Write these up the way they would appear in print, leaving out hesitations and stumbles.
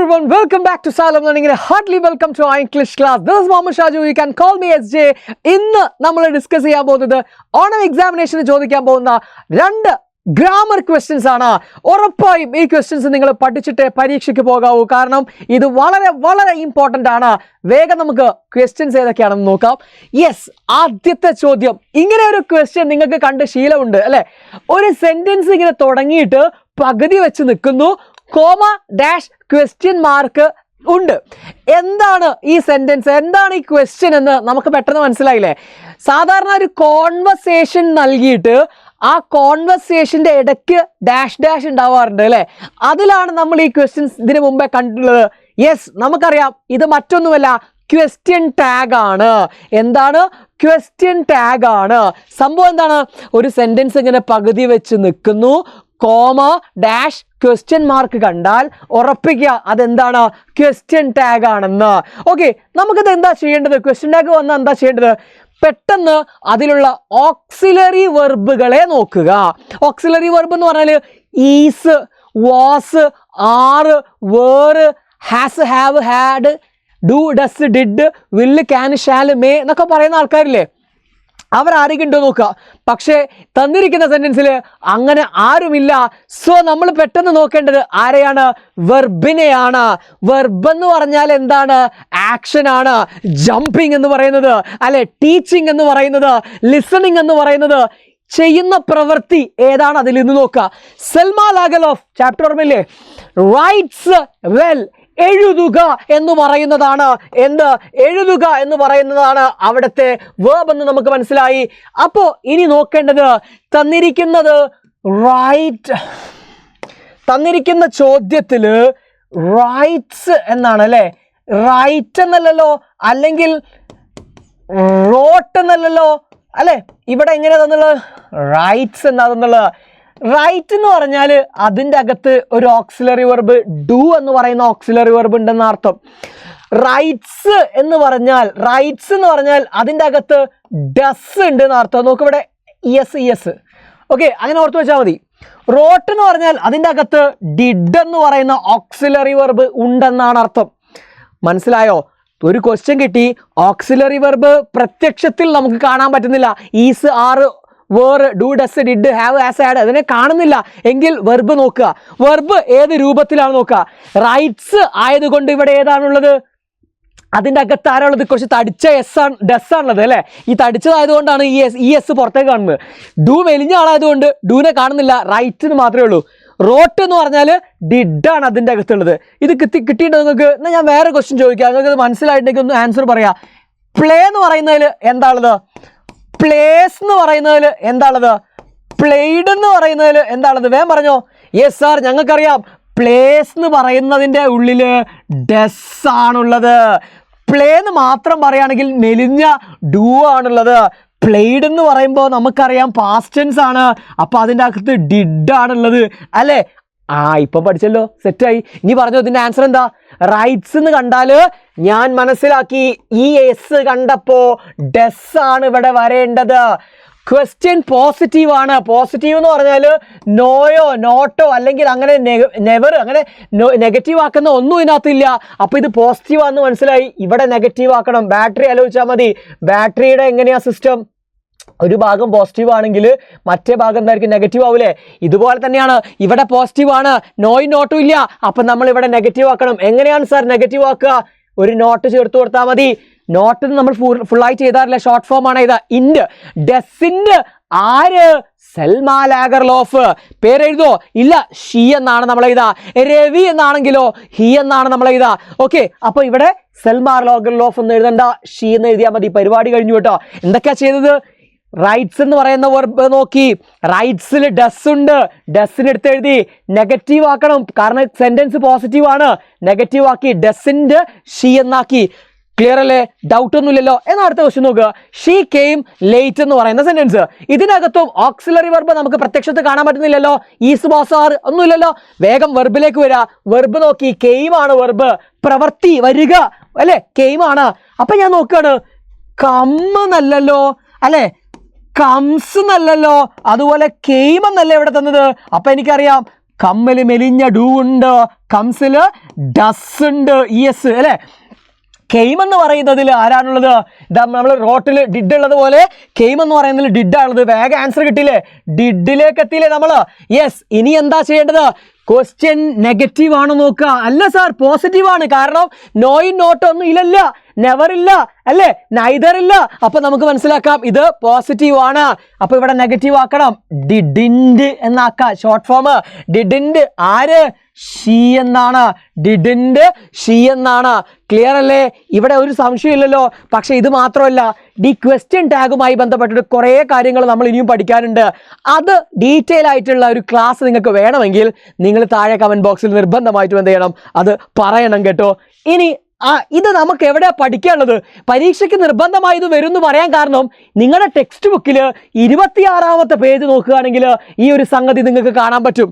everyone, welcome back to Salem Learning and heartily welcome to our English class. This is Mohammed Shaju. You can call me SJ. ഇന്ന് നമ്മൾ discuss ചെയ്യാൻ പോകുന്നത് ഓണം എക്സാമിനേഷന് ചോദിക്കാൻ പോകുന്ന രണ്ട് grammar questions ആണ്. ഉറപ്പായും ഈ ക്വസ്റ്റ്യൻസ് നിങ്ങൾ പഠിച്ചിട്ട് പരീക്ഷയ്ക്ക് പോകാവൂ. കാരണം ഇത് വളരെ വളരെ ഇമ്പോർട്ടൻ്റ് ആണ്. വേഗം നമുക്ക് ക്വസ്റ്റ്യൻസ് ഏതൊക്കെയാണെന്ന് നോക്കാം. യെസ്, ആദ്യത്തെ ചോദ്യം. ഇങ്ങനെ ഒരു ക്വസ്റ്റ്യൻ നിങ്ങൾക്ക് കണ്ട് ശീലമുണ്ട് അല്ലേ? ഒരു സെന്റൻസ് ഇങ്ങനെ തുടങ്ങിയിട്ട് പകുതി വെച്ച് നിൽക്കുന്നു, കോമ ഡാഷ് ക്വസ്റ്റ്യൻ മാർക്ക് ഉണ്ട്. എന്താണ് ഈ സെന്റൻസ്, എന്താണ് ഈ ക്വസ്റ്റ്യൻ എന്ന് നമുക്ക് പെട്ടെന്ന് മനസ്സിലായില്ലേ? സാധാരണ ഒരു കോൺവെർസേഷൻ നൽകിയിട്ട് ആ കോൺവെർസേഷന്റെ ഇടയ്ക്ക് ഡാഷ് ഡാഷ് ഉണ്ടാവാറുണ്ട് അല്ലേ? അതിലാണ് നമ്മൾ ഈ ക്വസ്റ്റ്യൻസ് ഇതിനു മുമ്പേ കണ്ടിട്ടുള്ളത്. യെസ്, നമുക്കറിയാം ഇത് മറ്റൊന്നുമല്ല, ക്വസ്റ്റ്യൻ ടാഗ് ആണ്. എന്താണ്? ക്വസ്റ്റ്യൻ ടാഗ് ആണ്. സംഭവം എന്താണ്? ഒരു സെന്റൻസ് ഇങ്ങനെ പകുതി വെച്ച് നിൽക്കുന്നു, കോമ ഡാഷ് ക്വസ്റ്റ്യൻ മാർക്ക് കണ്ടാൽ ഉറപ്പിക്കുക അതെന്താണ്? ക്വസ്റ്റ്യൻ ടാഗ് ആണെന്ന്. ഓക്കെ, നമുക്കിത് എന്താ ചെയ്യേണ്ടത്? ക്വസ്റ്റ്യൻ ടാഗ് വന്നാൽ എന്താ ചെയ്യേണ്ടത്? പെട്ടെന്ന് അതിലുള്ള ഓക്സിലറി വെർബുകളെ നോക്കുക. ഓക്സിലറി വെർബ് എന്ന് പറഞ്ഞാൽ is, was, are, were, has, have, had, do, does, did, will, can, shall, may എന്നൊക്കെ പറയുന്ന ആൾക്കാരില്ലേ, അവരാരെങ്കിലും ഉണ്ടോ നോക്കുക. പക്ഷേ തന്നിരിക്കുന്ന സെന്റൻസിൽ അങ്ങനെ ആരുമില്ല. സോ നമ്മൾ പെട്ടെന്ന് നോക്കേണ്ടത് ആരെയാണ്? വെർബിനെയാണ്. വെർബ് എന്ന് പറഞ്ഞാൽ എന്താണ്? ആക്ഷൻ ആണ്. ജമ്പിങ് എന്ന് പറയുന്നത് അല്ലെ, ടീച്ചിങ് എന്ന് പറയുന്നത്, ലിസണിങ് എന്ന് പറയുന്നത്, ചെയ്യുന്ന പ്രവൃത്തി ഏതാണ്? അതിൽ നിന്ന് നോക്കുക. സെൽമ ലാഗർലോഫ് ചാപ്റ്റർ ഓർമ്മയില്ലേ? റൈറ്റ്സ് വെൽ, എഴുതുക എന്ന് പറയുന്നതാണ്. എന്ത്? എഴുതുക എന്ന് പറയുന്നതാണ് അവിടുത്തെ വേർബ് എന്ന് നമുക്ക് മനസ്സിലായി. അപ്പോൾ ഇനി നോക്കേണ്ടത് തന്നിരിക്കുന്നത് റൈറ്റ്, തന്നിരിക്കുന്ന ചോദ്യത്തിൽ റൈറ്റ്സ് എന്നാണ് അല്ലേ? റൈറ്റ് എന്നല്ലല്ലോ, അല്ലെങ്കിൽ റോട്ട് എന്നല്ലല്ലോ അല്ലെ? ഇവിടെ എങ്ങനെയാ തന്നുള്ളത്? റൈറ്റ്സ് എന്നാ തന്നുള്ളത്. റൈറ്റ് എന്ന് പറഞ്ഞാൽ അതിൻ്റെ അകത്ത് ഒരു ഓക്സിലറി വെർബ് ഡു എന്ന് പറയുന്ന ഓക്സിലറി വെർബ് ഉണ്ടെന്ന അർത്ഥം. റൈറ്റ്സ് എന്ന് പറഞ്ഞാൽ അതിൻ്റെ അകത്ത് ഡസ് ഉണ്ട് എന്ന് അർത്ഥം. നോക്ക് ഇവിടെ യെസ്. ഓക്കെ, അങ്ങനെ ഓർത്ത് വെച്ചാൽ മതി. റോട്ട് എന്ന് പറഞ്ഞാൽ അതിൻ്റെ അകത്ത് ഡിഡ് എന്ന് പറയുന്ന ഓക്സിലറി വെർബ് ഉണ്ടെന്നാണ് അർത്ഥം. മനസ്സിലായോ? ഒരു ക്വസ്റ്റ്യൻ കിട്ടി, ഓക്സിലറി വെർബ് പ്രത്യക്ഷത്തിൽ നമുക്ക് കാണാൻ പറ്റുന്നില്ല. Is, are, were, do, does, did, have, has, had അതിനെ കാണുന്നില്ല എങ്കിൽ വെർബ് നോക്കുക. വെർബ് ഏത് രൂപത്തിലാണ് നോക്കുക. റൈറ്റ്സ് ആയതുകൊണ്ട് ഇവിടെ ഏതാണുള്ളത്? അതിൻ്റെ അകത്ത് ആരാളുള്ളത്? കുറച്ച് തടിച്ച ഡസ് ആണുള്ളത് അല്ലേ? ഈ തടിച്ചതായതുകൊണ്ടാണ് ഈ എസ് പുറത്തേക്ക് കാണുന്നത്. ഡു മെലിഞ്ഞ ആളായതുകൊണ്ട് ഡൂനെ കാണുന്നില്ല, റൈറ്റിന് മാത്രമേ ഉള്ളൂ. റോട്ട് എന്ന് പറഞ്ഞാൽ ഡിഡാണ് അതിൻ്റെ അകത്തുള്ളത്. ഇത് കിട്ടിയിട്ട് നിങ്ങൾക്ക് എന്നാൽ ഞാൻ വേറെ ക്വസ്റ്റ്യൻ ചോദിക്കാം, നിങ്ങൾക്ക് മനസ്സിലായിട്ടുണ്ടെങ്കിൽ ഒന്ന് ആൻസർ പറയാം. പ്ലേ എന്ന് പറയുന്നതിൽ എന്താണുള്ളത്? പ്ലേസ് എന്ന് പറയുന്നതിൽ എന്താണുള്ളത്? പ്ലേഡ് എന്ന് പറയുന്നതിൽ എന്താണുള്ളത്? വേഗം പറഞ്ഞോ. യെസ് സാർ, ഞങ്ങൾക്കറിയാം. പ്ലേസ് എന്ന് പറയുന്നതിൻ്റെ ഉള്ളിൽ ഡസ് ആണുള്ളത്. പ്ലേ എന്ന് മാത്രം പറയുകയാണെങ്കിൽ മെലിഞ്ഞ ഡു ആണുള്ളത്. പ്ലേഡ് എന്ന് പറയുമ്പോൾ നമുക്കറിയാം പാസ്റ്റ് ടെൻസ് ആണ്, അപ്പോൾ അതിൻ്റെ അകത്ത് ഡിഡ് ആണുള്ളത് അല്ലേ? ഇപ്പം പഠിച്ചല്ലോ, സെറ്റായി. ഇനി പറഞ്ഞു ഇതിൻ്റെ ആൻസർ എന്താ? റൈറ്റ്സ് എന്ന് കണ്ടാൽ ഞാൻ മനസ്സിലാക്കി, ഈ എസ് കണ്ടപ്പോ ഡസ് ആണ് ഇവിടെ വരേണ്ടത്. ക്വസ്റ്റ്യൻ പോസിറ്റീവ് ആണ്. പോസിറ്റീവ് എന്ന് പറഞ്ഞാൽ നോയോ നോട്ടോ അല്ലെങ്കിൽ അങ്ങനെ നെവർ അങ്ങനെ നെഗറ്റീവ് ആക്കുന്ന ഒന്നും ഇതിനകത്തില്ല. അപ്പോൾ ഇത് പോസിറ്റീവ് ആണെന്ന് മനസ്സിലായി. ഇവിടെ നെഗറ്റീവ് ആക്കണം. ബാറ്ററി ആലോചിച്ചാൽ മതി. ബാറ്ററിയുടെ എങ്ങനെയാ സിസ്റ്റം? ഒരു ഭാഗം പോസിറ്റീവ് ആണെങ്കിൽ മറ്റേ ഭാഗം എന്തായിരിക്കും? നെഗറ്റീവ് ആവൂലേ? ഇതുപോലെ തന്നെയാണ്. ഇവിടെ പോസിറ്റീവ് ആണ്, നോയും നോട്ടും ഇല്ല, അപ്പം നമ്മൾ ഇവിടെ നെഗറ്റീവ് ആക്കണം. എങ്ങനെയാണ് സാർ നെഗറ്റീവ് ആക്കുക? ഒരു നോട്ട് ചേർത്ത് കൊടുത്താൽ മതി. നോട്ട് നമ്മൾ ഫുള്ളായി ചെയ്താറില്ല, ഷോർട്ട് ഫോം ആണ് ഇത്. ഇൻഡ്, ഡെസിൻഡ്. ആര്? Selma Lagerlof. പേരെഴുതോ? ഇല്ല, ഷീ എന്നാണ് നമ്മൾ എഴുതാ. രവി എന്നാണെങ്കിലോ ഹി എന്നാണ് നമ്മൾ എഴുതാ. ഓക്കെ, അപ്പൊ ഇവിടെ സെൽമ ലാഗർലോഫ് എന്ന് എഴുതണ്ട, ഷീ എന്ന് എഴുതിയാൽ മതി. പരിപാടി കഴിഞ്ഞു കേട്ടോ. എന്തൊക്കെയാ ചെയ്തത്? റൈറ്റ്സ് എന്ന് പറയുന്ന വെർബ് നോക്കി, റൈറ്റ്സിൽ ഡസ് ഉണ്ട്, ഡസ്സിന് എടുത്ത് എഴുതി. നെഗറ്റീവ് ആക്കണം, കാരണം സെന്റൻസ് പോസിറ്റീവ് ആണ്. നെഗറ്റീവ് ആക്കി, ഡസിൻ്റെ ഷീ എന്നാക്കി. ക്ലിയർ അല്ലേ? ഡൗട്ട് ഒന്നുമില്ലല്ലോ. എന്നാൽ അടുത്ത ക്വസ്റ്റ്യൻ നോക്കുക. ഷീ കെയിം ലേറ്റ് എന്ന് പറയുന്ന സെന്റൻസ്. ഇതിനകത്തും ഓക്സിലറി വെർബ് നമുക്ക് പ്രത്യക്ഷത്തിൽ കാണാൻ പറ്റുന്നില്ലല്ലോ. ഈസ്, വാസ്, ആർ ഒന്നുമില്ലല്ലോ. വേഗം വെർബിലേക്ക് വരിക. വെർബ് നോക്കി, കെയിം ആണ് വെർബ്, പ്രവൃത്തി, വരിക അല്ലെ? കെയിം ആണ്. അപ്പൊ ഞാൻ നോക്കുകയാണ്, കമ്മന്നല്ലോ അല്ലെ? കംസ് എന്നല്ലല്ലോ, അതുപോലെ കെയിം എന്നല്ല ഇവിടെ തന്നത്. അപ്പൊ എനിക്കറിയാം കമ്മിൽ മെലിഞ്ഞ ഡു ഉണ്ട്, കംസിൽ ഡസ് ഉണ്ട്, യെസ് അല്ലേ. കെയിം എന്ന് പറയുന്നതിൽ ആരാണുള്ളത്? ഇതാ നമ്മൾ റോട്ടിൽ ഡിഡ് ഉള്ളത് പോലെ കെയിം എന്ന് പറയുന്നതിൽ ഡിഡാണുള്ളത്. വേഗം ആൻസർ കിട്ടിയില്ലേ? ഡിഡിലേക്ക് എത്തിയില്ലേ നമ്മൾ? യെസ്. ഇനി എന്താ ചെയ്യേണ്ടത്? ക്വസ്റ്റ്യൻ നെഗറ്റീവ് ആണ് നോക്കുക. അല്ല സാർ പോസിറ്റീവ് ആണ്, കാരണം നോയും നോട്ട് ഒന്നും ഇല്ലല്ല, നെവർ ഇല്ല അല്ലേ, നൈദർ ഇല്ല. അപ്പൊ നമുക്ക് മനസ്സിലാക്കാം ഇത് പോസിറ്റീവ് ആണ്. അപ്പൊ ഇവിടെ നെഗറ്റീവ് ആക്കണം, ഡിഡിൻഡ് എന്നാക്കാം. ഷോർട്ട് ഫോം ഡിഡിൻഡ് ആര്? ഷീ എന്നാണ്. ഡിഡിൻഡ് ഷീ എന്നാണ്. ക്ലിയർ അല്ലേ? ഇവിടെ ഒരു സംശയമില്ലല്ലോ. പക്ഷെ ഇത് മാത്രമല്ല, ഈ ക്വസ്റ്റ്യൻ ടാഗുമായി ബന്ധപ്പെട്ടിട്ട് കുറേ കാര്യങ്ങൾ നമ്മൾ ഇനിയും പഠിക്കാനുണ്ട്. അത് ഡീറ്റെയിൽ ആയിട്ടുള്ള ഒരു ക്ലാസ് നിങ്ങൾക്ക് വേണമെങ്കിൽ നിങ്ങൾ താഴെ കമന്റ് ബോക്സിൽ നിർബന്ധമായിട്ടും എന്ത് ചെയ്യണം? അത് പറയണം കേട്ടോ. ഇനി ഇത് നമുക്ക് എവിടെയാ പഠിക്കാനുള്ളത്? പരീക്ഷയ്ക്ക് നിർബന്ധമായി ഇത് വരും എന്ന് പറയാൻ കാരണം നിങ്ങളുടെ ടെക്സ്റ്റ് ബുക്കിൽ 26ാമത്തെ പേജ് നോക്കുകയാണെങ്കിൽ ഈ ഒരു സംഗതി നിങ്ങൾക്ക് കാണാൻ പറ്റും.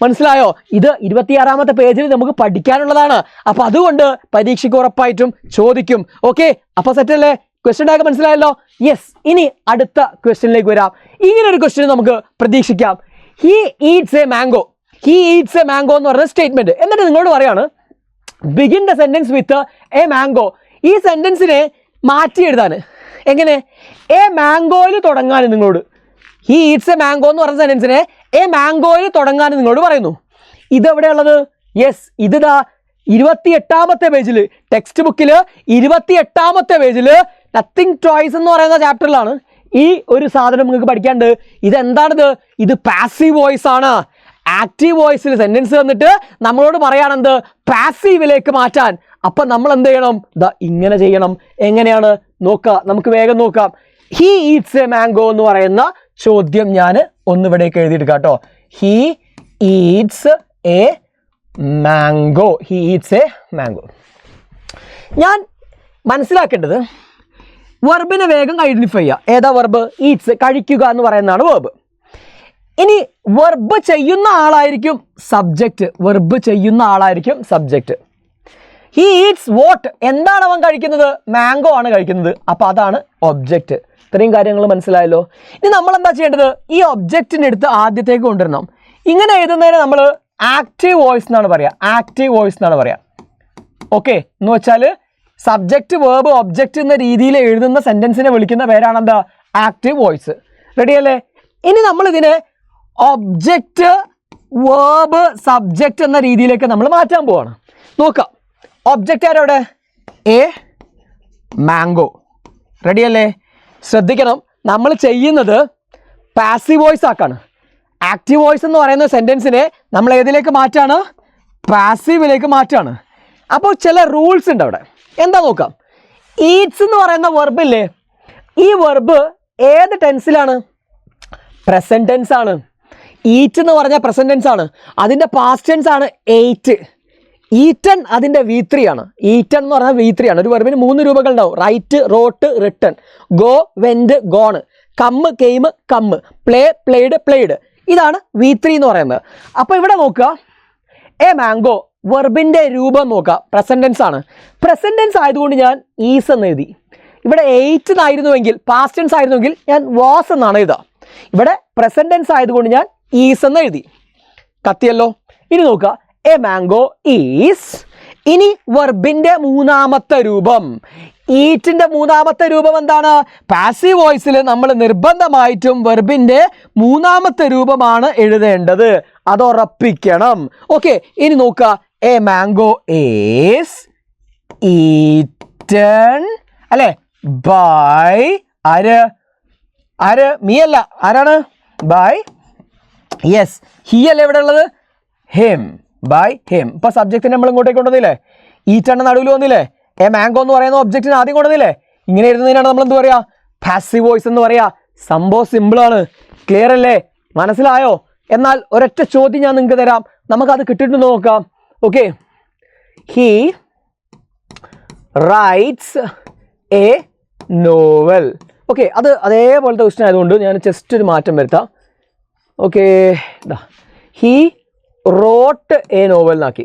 മനസ്സിലായോ? ഇത് 26ാമത്തെ പേജിൽ നമുക്ക് പഠിക്കാനുള്ളതാണ്. അപ്പൊ അതുകൊണ്ട് പരീക്ഷയ്ക്ക് ഉറപ്പായിട്ടും ചോദിക്കും. ഓക്കെ, അപ്പൊ സെറ്റല്ലേ? ക്വസ്റ്റ്യൻ ടാഗ് മനസ്സിലായല്ലോ? യെസ്. ഇനി അടുത്ത ക്വസ്റ്റ്യനിലേക്ക് വരാം. ഇങ്ങനെ ഒരു ക്വസ്റ്റ്യൻ നമുക്ക് പ്രതീക്ഷിക്കാം. He Eats A mango. He Eats A mango എന്ന് പറഞ്ഞ സ്റ്റേറ്റ്മെന്റ്. എന്നിട്ട് നിങ്ങളോട് പറയാണ് begin the sentence with a mango. ഈ സെന്റൻസിനെ മാറ്റി എഴുതാൻ എങ്ങനെ? എ മാംഗോയിൽ തുടങ്ങാൻ നിങ്ങളോട്. ഹി ഈറ്റ്സ് എ മാംഗോ എന്ന് പറഞ്ഞ സെന്റൻസിനെ എ മാംഗോയിൽ തുടങ്ങാൻ നിങ്ങളോട് പറയുന്നു. ഇതെവിടെയുള്ളത്? യെസ്, ഇതാ 28ാമത്തെ പേജിൽ, ടെക്സ്റ്റ് ബുക്കിൽ 28ാമത്തെ പേജിൽ നത്തിങ് ടോയ്സ് എന്ന് പറയുന്ന ചാപ്റ്ററിലാണ് ഈ ഒരു സാധനം നിങ്ങൾക്ക് പഠിക്കാണ്ട്. ഇതെന്താണിത്? ഇത് പാസീവ് വോയിസ് ആണ്. ആക്റ്റീവ് വോയിസിൽ സെന്റൻസ് വന്നിട്ട് നമ്മളോട് പറയാണെന്ത്? പാസീവിലേക്ക് മാറ്റാൻ. അപ്പൊ നമ്മൾ എന്ത് ചെയ്യണം? ഇങ്ങനെ ചെയ്യണം. എങ്ങനെയാണ് നോക്കാം, നമുക്ക് വേഗം നോക്കാം. ഹി ഈറ്റ്സ് എ മാംഗോ എന്ന് പറയുന്ന ചോദ്യം ഞാൻ ഒന്നിവിടേക്ക് എഴുതിയെടുക്കാം കേട്ടോ. He Eats A mango. He Eats A mango. ഞാൻ മനസ്സിലാക്കേണ്ടത് വെർബിനെ വേഗം ഐഡന്റിഫൈ ചെയ്യുക. ഏതാ വെർബ്? ഈറ്റ്സ്, കഴിക്കുക എന്ന് പറയുന്നതാണ് വെർബ്. ഇനി വെർബ് ചെയ്യുന്ന ആളായിരിക്കും സബ്ജക്റ്റ്. വെർബ് ചെയ്യുന്ന ആളായിരിക്കും സബ്ജക്റ്റ്. He Eats what? എന്താണ് അവൻ കഴിക്കുന്നത്? മാംഗോ ആണ് കഴിക്കുന്നത്. അപ്പൊ അതാണ് ഒബ്ജക്റ്റ്. ഇത്രയും കാര്യങ്ങൾ മനസ്സിലായല്ലോ. ഇനി നമ്മൾ എന്താ ചെയ്യേണ്ടത്? ഈ ഒബ്ജക്റ്റിനെ എടുത്ത് ആദ്യത്തേക്ക് കൊണ്ടുവരണം. ഇങ്ങനെ എഴുതുന്നതിന് നമ്മൾ ആക്റ്റീവ് വോയിസ് എന്നാണ് പറയാ. ആക്റ്റീവ് വോയിസ് എന്നാണ് പറയാ. ഓക്കെ, എന്ന് വെച്ചാൽ സബ്ജക്റ്റ് വേർബ് ഒബ്ജക്റ്റ് എന്ന രീതിയിൽ എഴുതുന്ന സെന്റൻസിനെ വിളിക്കുന്ന പേരാണ് എന്താ? Active voice. റെഡി അല്ലേ? ഇനി നമ്മൾ ഇതിനെ ഒബ്ജക്റ്റ് വേർബ് സബ്ജക്റ്റ് എന്ന രീതിയിലേക്ക് നമ്മൾ മാറ്റാൻ പോവാണ്. നോക്കാം, ഒബ്ജക്റ്റ് ആരോടെ? A mango. റെഡി അല്ലേ? ശ്രദ്ധിക്കണം, നമ്മൾ ചെയ്യുന്നത് പാസീവ് വോയിസ് ആക്കാണ്. ആക്റ്റീവ് വോയിസ് എന്ന് പറയുന്ന സെന്റൻസിനെ നമ്മൾ ഏതിലേക്ക് മാറ്റാണ്? പാസീവിലേക്ക് മാറ്റാണ്. അപ്പോൾ ചില റൂൾസ് ഉണ്ട് അവിടെ. എന്താ നോക്കാം. ഈറ്റ്സ് എന്ന് പറയുന്ന വെർബ് ഇല്ലേ, ഈ വെർബ് ഏത് ടെൻസിലാണ്? പ്രസന്റ് ടെൻസ് ആണ്. ഈറ്റ് എന്ന് പറഞ്ഞാൽ പ്രസന്റ് ടെൻസ് ആണ്. അതിൻ്റെ പാസ്റ്റ് ടെൻസ് ആണ് എയ്റ്റ്. ഈറ്റൺ അതിൻ്റെ V3 ആണ്. ഈറ്റൺ എന്ന് പറഞ്ഞാൽ V3 ആണ്. ഒരു വെർബിന് 3 രൂപങ്ങൾ ഉണ്ടാവും. Write, wrote, written, go, went, gone, come, came, come, play, played, played. ഇതാണ് V3 എന്ന് പറയുന്നത്. അപ്പോൾ ഇവിടെ നോക്കുക, എ മാംഗോ വെർബിൻ്റെ രൂപം നോക്കുക, പ്രസന്റ് ടെൻസ് ആണ്. പ്രസന്റ് ടെൻസ് ആയതുകൊണ്ട് ഞാൻ ഈസ് എന്ന് എഴുതി. ഇവിടെ 8 എന്നായിരുന്നുവെങ്കിൽ, പാസ്റ്റ് ടെൻസ് ആയിരുന്നുവെങ്കിൽ ഞാൻ വാസ് എന്നാണ് എഴുതുക. ഇവിടെ പ്രസന്റ് ടെൻസ് ആയതുകൊണ്ട് ഞാൻ ഈസ് എന്ന് എഴുതി. കത്തിയല്ലോ. ഇനി നോക്കുക, എ മാംഗോ ഈസ്. ഇനി വെർബിന്റെ മൂന്നാമത്തെ രൂപം, ഈറ്റിന്റെ മൂന്നാമത്തെ രൂപം എന്താണ്? പാസീവ് വോയിസിൽ നമ്മൾ നിർബന്ധമായിട്ടും വെർബിന്റെ മൂന്നാമത്തെ രൂപമാണ് എഴുതേണ്ടത്. അത് ഉറപ്പിക്കണം. ഓക്കെ, ഇനി നോക്കുക, എ മാംഗോ ഈസ് ഈറ്റൺ അല്ലെ ബൈ ആര്? ആര്? മീ അല്ല, ആരാണ്? ബൈ, യെസ്, ഹി അല്ലേ ഇവിടെ ഉള്ളത്? Him, by him. ഇപ്പൊ സബ്ജക്റ്റിനെ നമ്മൾ ഇങ്ങോട്ടേക്ക് കൊണ്ടുവന്നില്ലേ? ഈറ്റൺ നടുവിൽ വന്നില്ലേ? എ മാംഗോ എന്ന് പറയുന്ന ഒബ്ജക്റ്റിന് ആദ്യം കൊണ്ടുവന്നില്ലേ? ഇങ്ങനെ എഴുതുന്നതിനാണ് നമ്മൾ എന്ത് പറയാ? പാസീവ് വോയിസ് എന്ന് പറയാ. സംഭവം സിമ്പിളാണ്. ക്ലിയർ അല്ലേ? മനസ്സിലായോ? എന്നാൽ ഒരൊറ്റ ചോദ്യം ഞാൻ നിങ്ങൾക്ക് തരാം, നമുക്കത് കിട്ടിയിട്ട് നോക്കാം. Okay, he rights A novel. Okay, അത് അതേപോലത്തെ ക്വസ്റ്റ്യൻ ആയതുകൊണ്ട് ഞാൻ ജസ്റ്റ് ഒരു മാറ്റം വരുത്താം. Okay, he wrote a novel എന്നാക്കി.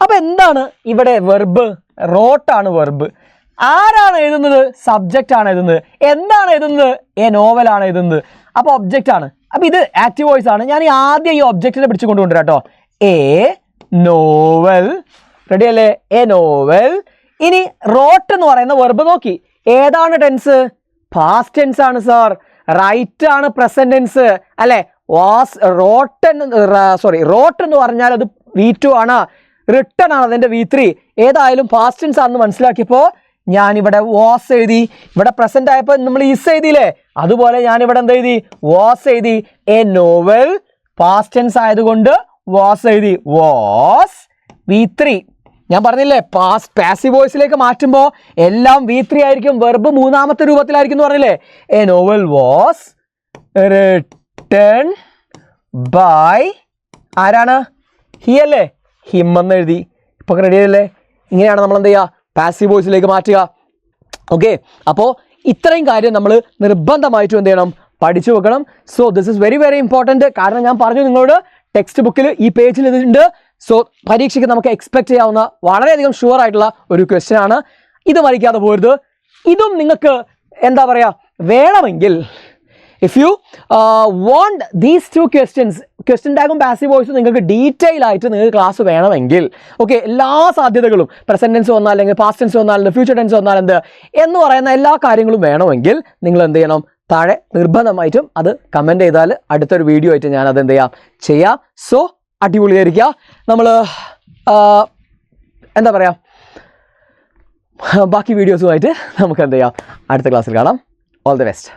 അപ്പം എന്താണ് ഇവിടെ വെർബ്? റോട്ടാണ് വെർബ്. ആരാണ് എഴുതുന്നത്? സബ്ജക്റ്റ് ആണ് എഴുതുന്നത്. എന്താണ് എഴുതുന്നത്? എ നോവലാണ് എഴുതുന്നത്. അപ്പോൾ ഒബ്ജക്റ്റ് ആണ്. അപ്പം ഇത് ആക്റ്റീവ് വോയിസ് ആണ്. ഞാൻ ആദ്യം ഈ ഒബ്ജക്റ്റിനെ പിടിച്ച് കൊണ്ടുവരാം കേട്ടോ. എ നോവൽ, റെഡി അല്ലേ? A novel. ഇനി റോട്ട് എന്ന് പറയുന്ന വെർബ് നോക്കി, ഏതാണ് ടെൻസ്? പാസ്റ്റ് ടെൻസ് ആണ് സാർ. റൈറ്റ് ആണ് പ്രസന്റ് ടെൻസ് അല്ലെ? റോട്ട് എന്ന് പറഞ്ഞാൽ അത് V2 ആണ്, റിട്ടൺ ആണ് അതിന്റെ V3. ഏതായാലും പാസ്റ്റ് ടെൻസ് ആണെന്ന് മനസ്സിലാക്കിയപ്പോൾ ഞാൻ ഇവിടെ വാസ് എഴുതി. ഇവിടെ പ്രസന്റ് ആയപ്പോൾ നമ്മൾ ഈസ് എഴുതിയില്ലേ, അതുപോലെ ഞാൻ ഇവിടെ എന്ത് എഴുതി? വാസ് എഴുതി. എ നോവൽ പാസ്റ്റ് ടെൻസ് ആയതുകൊണ്ട് വാസ് എഴുതി. Was V3. ഞാൻ പറഞ്ഞില്ലേ പാസീവ് വോയിസിലേക്ക് മാറ്റുമ്പോൾ എല്ലാം V3 ആയിരിക്കും, വെർബ് മൂന്നാമത്തെ രൂപത്തിലായിരിക്കും എന്ന് പറഞ്ഞില്ലേ. A novel was written by ആരാണ്? ഹി അല്ലേ? ഹിം എന്ന് എഴുതി. ഇപ്പൊ റെഡി അല്ലേ? ഇങ്ങനെയാണ് നമ്മൾ എന്ത് ചെയ്യുക? പാസീവ് വോയിസിലേക്ക് മാറ്റുക. ഓക്കെ, അപ്പോൾ ഇത്രയും കാര്യം നമ്മൾ നിർബന്ധമായിട്ടും എന്ത് ചെയ്യണം? പഠിച്ചു വെക്കണം. So this is very very important. കാരണം ഞാൻ പറഞ്ഞു നിങ്ങളോട് ടെക്സ്റ്റ് ബുക്കിൽ ഈ പേജിൽ ഇതുണ്ട്. സോ പരീക്ഷയ്ക്ക് നമുക്ക് എക്സ്പെക്ട് ചെയ്യാവുന്ന വളരെയധികം ഷുവർ ആയിട്ടുള്ള ഒരു ക്വസ്റ്റ്യൻ ആണ്. ഇത് മറിക്കാതെ പോരുത്. ഇതും നിങ്ങൾക്ക് എന്താ പറയുക, വേണമെങ്കിൽ if you want these two questions, question ടാഗും പാസീവ് വോയിസും നിങ്ങൾക്ക് ഡീറ്റെയിൽ ആയിട്ട് നിങ്ങൾക്ക് ക്ലാസ് വേണമെങ്കിൽ, ഓക്കെ, എല്ലാ സാധ്യതകളും പ്രസന്റ് ടെൻസ് വന്നാൽ അല്ലെങ്കിൽ പാസ്റ്റ് ടെൻസ് വന്നാൽ ഫ്യൂച്ചർ ടെൻസ് വന്നാൽ എന്ത് എന്ന് പറയുന്ന എല്ലാ കാര്യങ്ങളും വേണമെങ്കിൽ നിങ്ങൾ എന്ത് ചെയ്യണം? താഴെ നിർബന്ധമായിട്ടും അത് കമൻറ്റ് ചെയ്താൽ അടുത്തൊരു വീഡിയോ ആയിട്ട് ഞാൻ അത് എന്ത് ചെയ്യാം. സോ അടിപൊളിയായിരിക്കുക. നമ്മൾ എന്താ പറയുക, ബാക്കി വീഡിയോസുമായിട്ട് നമുക്ക് എന്ത് ചെയ്യാം? അടുത്ത ക്ലാസ്സിൽ കാണാം. All the best.